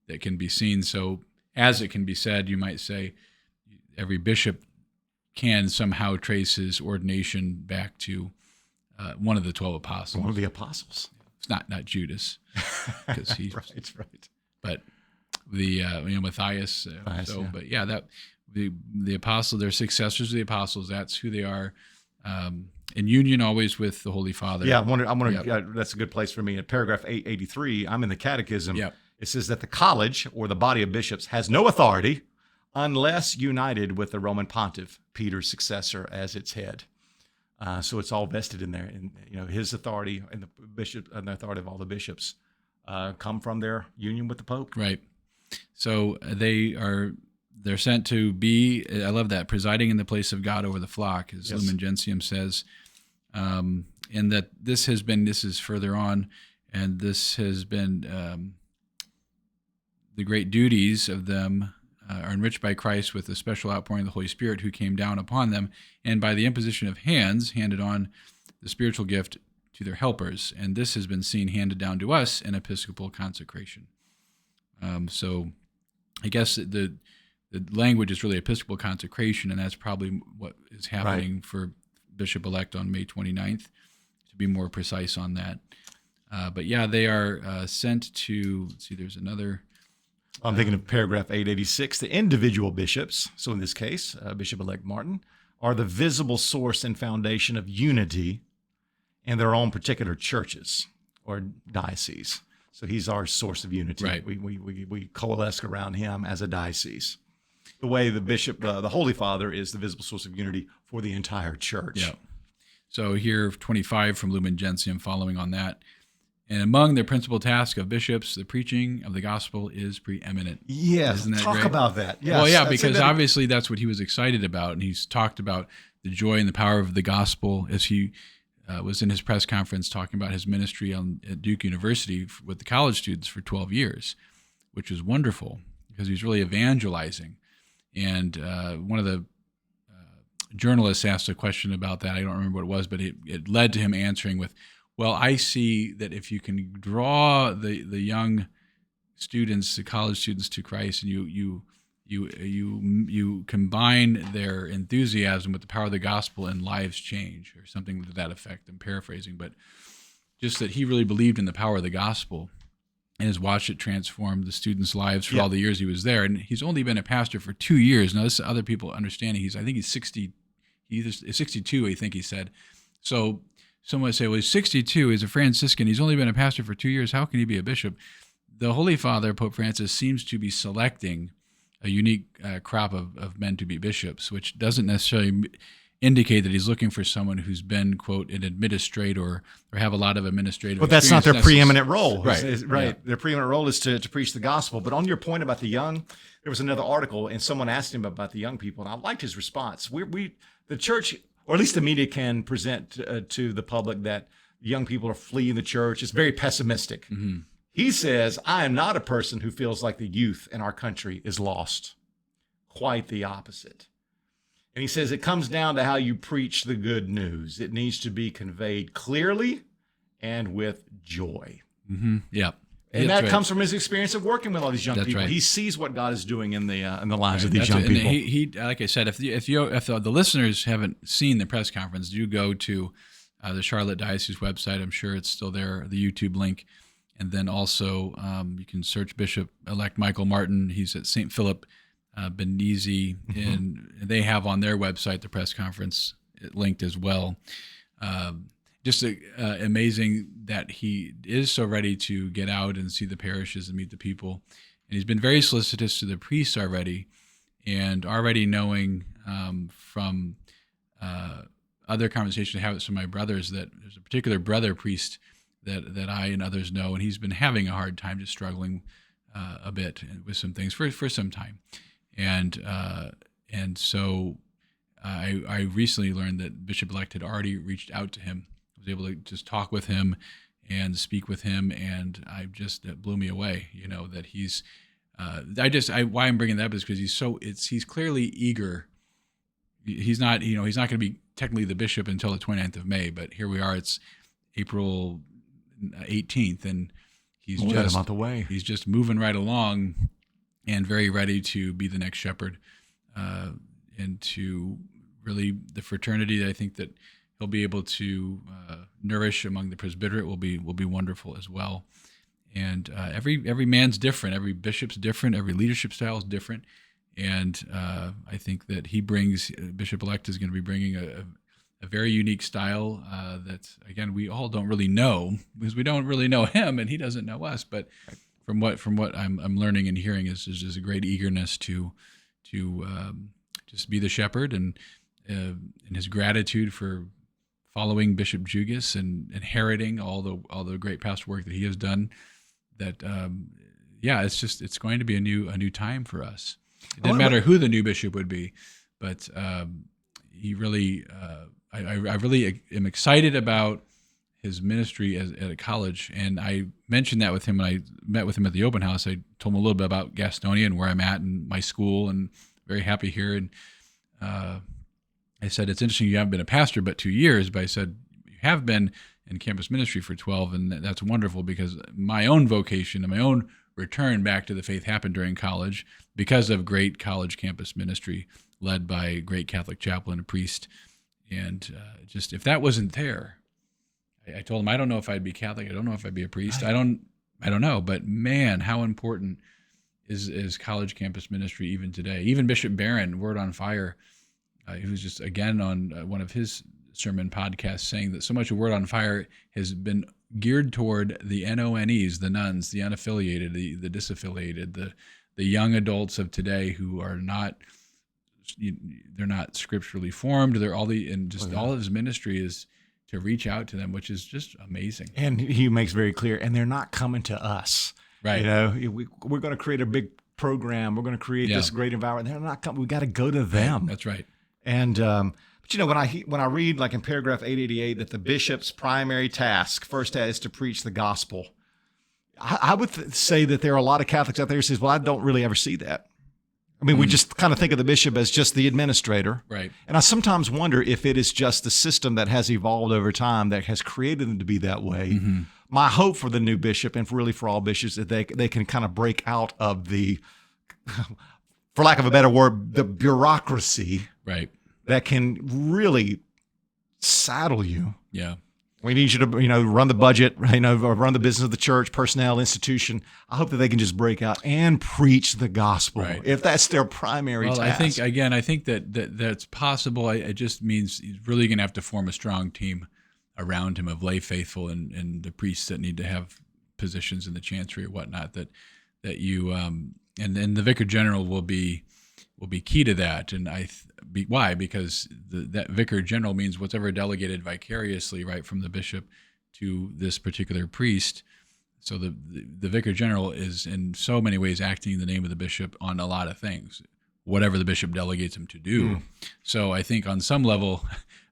that can be seen. So as it can be said, you might say every bishop can somehow trace his ordination back to one of the 12 apostles. One of the apostles. It's not Judas, because he's right. But the Matthias. Yeah. But yeah, that the apostle, their successors of the apostles. That's who they are. In union always with the Holy Father. Yeah, that's a good place for me. At paragraph 883, I'm in the Catechism. Yep. It says that the college, or the body of bishops, has no authority unless united with the Roman pontiff, Peter's successor, as its head. So it's all vested in there. And his authority and the bishop and the authority of all the bishops come from their union with the Pope. Right. So they're sent to be, I love that, presiding in the place of God over the flock, as Lumen Gentium says. And that this is further on, and this has been the great duties of them are enriched by Christ with a special outpouring of the Holy Spirit who came down upon them, and by the imposition of hands handed on the spiritual gift to their helpers. And this has been seen handed down to us in episcopal consecration. So I guess the language is really episcopal consecration, and that's probably what is happening for Bishop-elect on May 29th, to be more precise on that. But yeah, they are sent to, let's see, there's another. I'm thinking of paragraph 886. The individual bishops, so in this case, Bishop-elect Martin, are the visible source and foundation of unity in their own particular churches or dioceses. So he's our source of unity. Right. We coalesce around him as a diocese. The way the bishop, the Holy Father, is the visible source of unity for the entire church. Yeah. So here, 25 from Lumen Gentium, following on that. And among their principal tasks of bishops, the preaching of the gospel is preeminent. Yes, talk great? About that. Yes, well, yeah, because obviously that's what he was excited about. And he's talked about the joy and the power of the gospel as he was in his press conference talking about his ministry at Duke University with the college students for 12 years, which was wonderful because he's really evangelizing. And one of the journalists asked a question about that. I don't remember what it was, but it led to him answering with, well, I see that if you can draw the young students, the college students, to Christ, and you combine their enthusiasm with the power of the gospel, and lives change, or something to that effect. I'm paraphrasing, but just that he really believed in the power of the gospel and has watched it transform the students' lives for all the years he was there. And he's only been a pastor for 2 years. Now, this is other people understanding. I think he's 60. He's 62, I think he said. So someone would say, well, he's 62, he's a Franciscan, he's only been a pastor for 2 years, how can he be a bishop? The Holy Father, Pope Francis, seems to be selecting a unique crop of men to be bishops, which doesn't necessarily indicate that he's looking for someone who's been, quote, an administrator or have a lot of administrative But that's not their preeminent role. Right. Yeah. Their preeminent role is to preach the gospel. But on your point about the young, there was another article, and someone asked him about the young people, and I liked his response. The church, or at least the media, can present to the public that young people are fleeing the church. It's very pessimistic. Mm-hmm. He says, I am not a person who feels like the youth in our country is lost. Quite the opposite. And he says it comes down to how you preach the good news. It needs to be conveyed clearly and with joy. Mm-hmm. Yeah. And that comes from his experience of working with all these young people. Right. He sees what God is doing in the lives of these young people. And he, like I said, if the listeners haven't seen the press conference, do go to the Charlotte Diocese website. I'm sure it's still there, the YouTube link. And then also you can search Bishop-elect Michael Martin. He's at St. Philip Benizi, and they have on their website the press conference linked as well. Just amazing that he is so ready to get out and see the parishes and meet the people. And he's been very solicitous to the priests already, and already knowing from other conversations I have with some of my brothers that there's a particular brother priest that I and others know, and he's been having a hard time, just struggling a bit with some things for some time. And so I recently learned that Bishop-elect had already reached out to him. I was able to just talk with him and speak with him, and it blew me away. That he's. Why I'm bringing that up is because he's clearly eager. He's not going to be technically the bishop until the 29th of May, but here we are. It's April 18th, and he's just a month away. He's just moving right along, and very ready to be the next shepherd, and to really the fraternity. I think that he'll be able to nourish among the presbyterate will be wonderful as well. And every man's different, every bishop's different, every leadership style is different, and I think that Bishop-elect is going to be bringing a very unique style that, again, we all don't really know, because we don't really know him and he doesn't know us. But from what I'm learning and hearing is just a great eagerness to just be the shepherd, and his gratitude for following Bishop Jugis and inheriting all the great pastoral work that he has done. That it's going to be a new time for us. It didn't matter who the new bishop would be, but he really, I really am excited about his ministry at a college. And I mentioned that with him when I met with him at the open house. I told him a little bit about Gastonia and where I'm at and my school, and very happy here. And I said, it's interesting you haven't been a pastor but 2 years, but I said, you have been in campus ministry for 12, and that's wonderful, because my own vocation and my own return back to the faith happened during college because of great college campus ministry led by a great Catholic chaplain, a priest. And just if that wasn't there, I told him, I don't know if I'd be Catholic. I don't know if I'd be a priest. I don't know. But man, how important is college campus ministry even today? Even Bishop Barron, Word on Fire, he was just again on one of his sermon podcasts saying that so much of Word on Fire has been geared toward the NONEs, the nuns, the unaffiliated, the disaffiliated, the young adults of today who are not, they're not scripturally formed. They're all all of his ministry is to reach out to them, which is just amazing. And he makes very clear, and they're not coming to us. Right. We're going to create a big program. We're going to create this great environment. They're not coming. We got to go to them. That's right. And but when I read, like in paragraph 888, that the bishop's primary task first is to preach the gospel, I would say that there are a lot of Catholics out there who says, well, I don't really ever see that. I mean, we just kind of think of the bishop as just the administrator. Right. And I sometimes wonder if it is just the system that has evolved over time that has created them to be that way. Mm-hmm. My hope for the new bishop, and for all bishops, is that they can kind of break out of the, for lack of a better word, the bureaucracy. Right. That can really saddle you. Yeah. We need you to, run the budget, run the business of the church, personnel, institution. I hope that they can just break out and preach the gospel, right, if that's their primary task. I think that's possible. It just means he's really going to have to form a strong team around him of lay faithful and the priests that need to have positions in the chancery or whatnot. That you and then the vicar general will be key to that. And why? Because that vicar general means whatever delegated vicariously, right, from the bishop to this particular priest. So the vicar general is in so many ways acting in the name of the bishop on a lot of things, whatever the bishop delegates him to do. So I think on some level,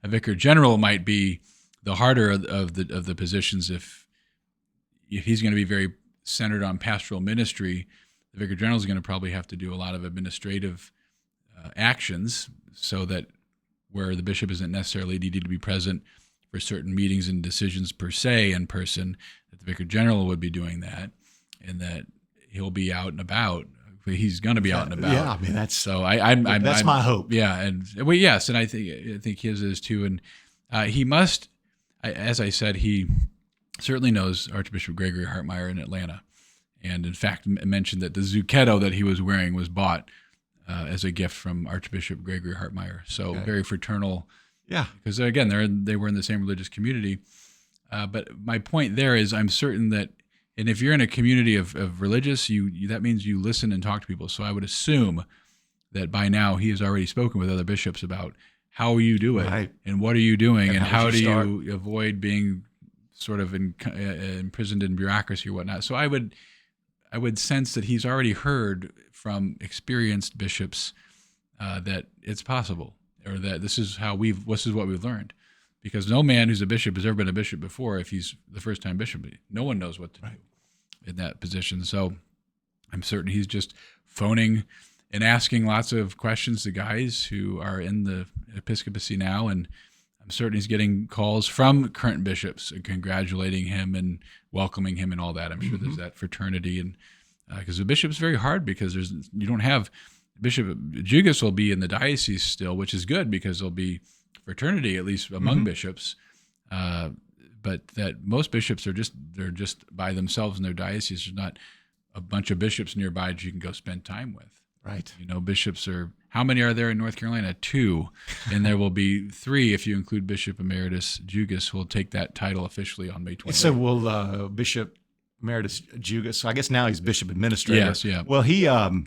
a vicar general might be the harder of the positions if he's going to be very centered on pastoral ministry. The vicar general is going to probably have to do a lot of administrative actions, so that where the bishop isn't necessarily needed to be present for certain meetings and decisions per se in person, that the vicar general would be doing that, and that he'll be out and about. He's going to be out and about. Yeah, I mean that's that's my hope. Yeah, and yes, and I think his is too, and he must. As I said, he certainly knows Archbishop Gregory Hartmeyer in Atlanta, and in fact mentioned that the zucchetto that he was wearing was bought as a gift from Archbishop Gregory Hartmeyer. So very fraternal. Yeah. Because again, they were in the same religious community. But my point there is, I'm certain that, and if you're in a community of religious, that means you listen and talk to people. So I would assume that by now he has already spoken with other bishops about how you do it, right, and what are you doing, and how do you avoid being sort of imprisoned in bureaucracy or whatnot. So I would sense that he's already heard from experienced bishops that it's possible, or that this is what we've learned. because no man who's a bishop has ever been a bishop before. If he's the first time bishop, no one knows what to do in that position. So I'm certain he's just phoning and asking lots of questions to guys who are in the episcopacy now. And I'm certain he's getting calls from current bishops and congratulating him and welcoming him and all that. I'm sure there's that fraternity. And because the bishop's very hard, because you don't have Bishop Jugas will be in the diocese still, which is good because there'll be fraternity, at least among bishops. But that most bishops they're just by themselves in their diocese. There's not a bunch of bishops nearby that you can go spend time with. Right. Bishops how many are there in North Carolina? 2. And there will be 3 if you include Bishop Emeritus Jugas, who will take that title officially on May 28th. So will Bishop Emeritus Jugas, I guess now he's Bishop Administrator. Yes, yeah. Well, he'll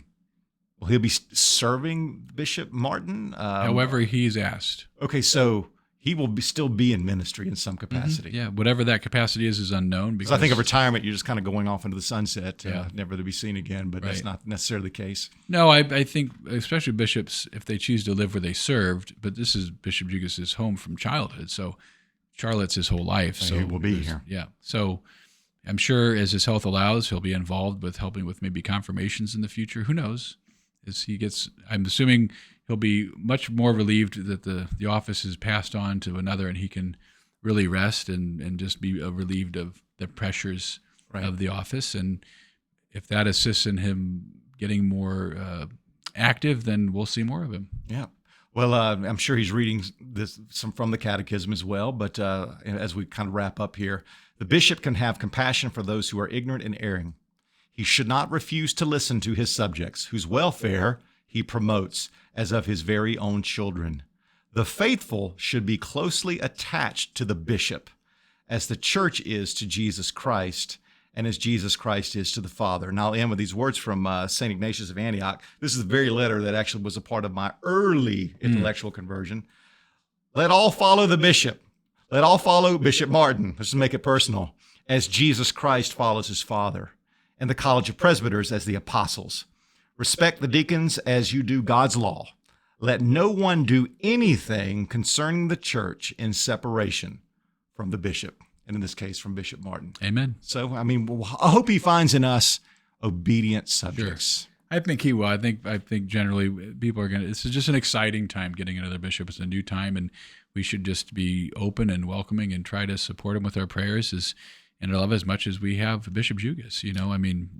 be serving Bishop Martin? However he's asked. Okay, so he will still be in ministry in some capacity. Yeah, whatever that capacity is unknown. Because I think of retirement, you're just kind of going off into the sunset, never to be seen again, but that's not necessarily the case. No, I think especially bishops, if they choose to live where they served, but this is Bishop Jugas' home from childhood, so Charlotte's his whole life. So he will be here. Yeah, so I'm sure as his health allows, he'll be involved with helping with maybe confirmations in the future. Who knows? I'm assuming he'll be much more relieved that the office is passed on to another and he can really rest and just be relieved of the pressures of the office. And if that assists in him getting more active, then we'll see more of him. Yeah. Well, I'm sure he's reading some from the Catechism as well. But as we kind of wrap up here, the bishop can have compassion for those who are ignorant and erring. He should not refuse to listen to his subjects, whose welfare he promotes as of his very own children. The faithful should be closely attached to the bishop, as the church is to Jesus Christ, and as Jesus Christ is to the Father. And I'll end with these words from St. Ignatius of Antioch. This is the very letter that actually was a part of my early intellectual conversion. Let all follow the bishop. Let all follow Bishop Martin. Let's just make it personal. As Jesus Christ follows his Father, and the College of Presbyters as the apostles. Respect the deacons as you do God's law. Let no one do anything concerning the church in separation from the bishop, and in this case, from Bishop Martin. Amen. So, I hope he finds in us obedient subjects. Sure. I think he will. I think generally people are going to, this is just an exciting time getting another bishop. It's a new time, and we should just be open and welcoming and try to support him with our prayers and love as much as we have Bishop Jugas.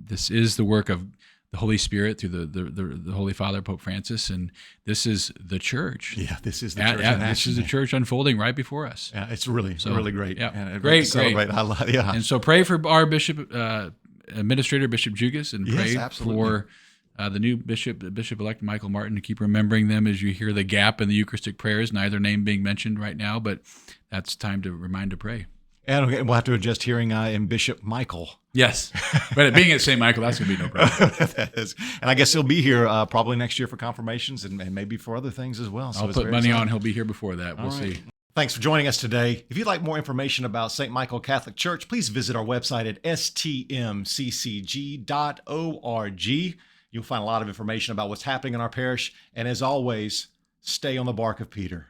This is the work of the Holy Spirit through the Holy Father, Pope Francis, and this is the church. Yeah, this is the church. This is the church unfolding right before us. Yeah, it's really great. Yeah, and great. And so pray for our Bishop Administrator, Bishop Jugas, and pray for the new Bishop-elect Michael Martin, to keep remembering them as you hear the gap in the Eucharistic prayers, neither name being mentioned right now, but that's time to remind to pray. And we'll have to adjust hearing in Bishop Michael. Yes. But being at St. Michael, that's going to be no problem. That is. And I guess he'll be here probably next year for confirmations and maybe for other things as well. So I'll put money on he'll be here before that. We'll see. Thanks for joining us today. If you'd like more information about St. Michael Catholic Church, please visit our website at stmccg.org. You'll find a lot of information about what's happening in our parish. And as always, stay on the bark of Peter.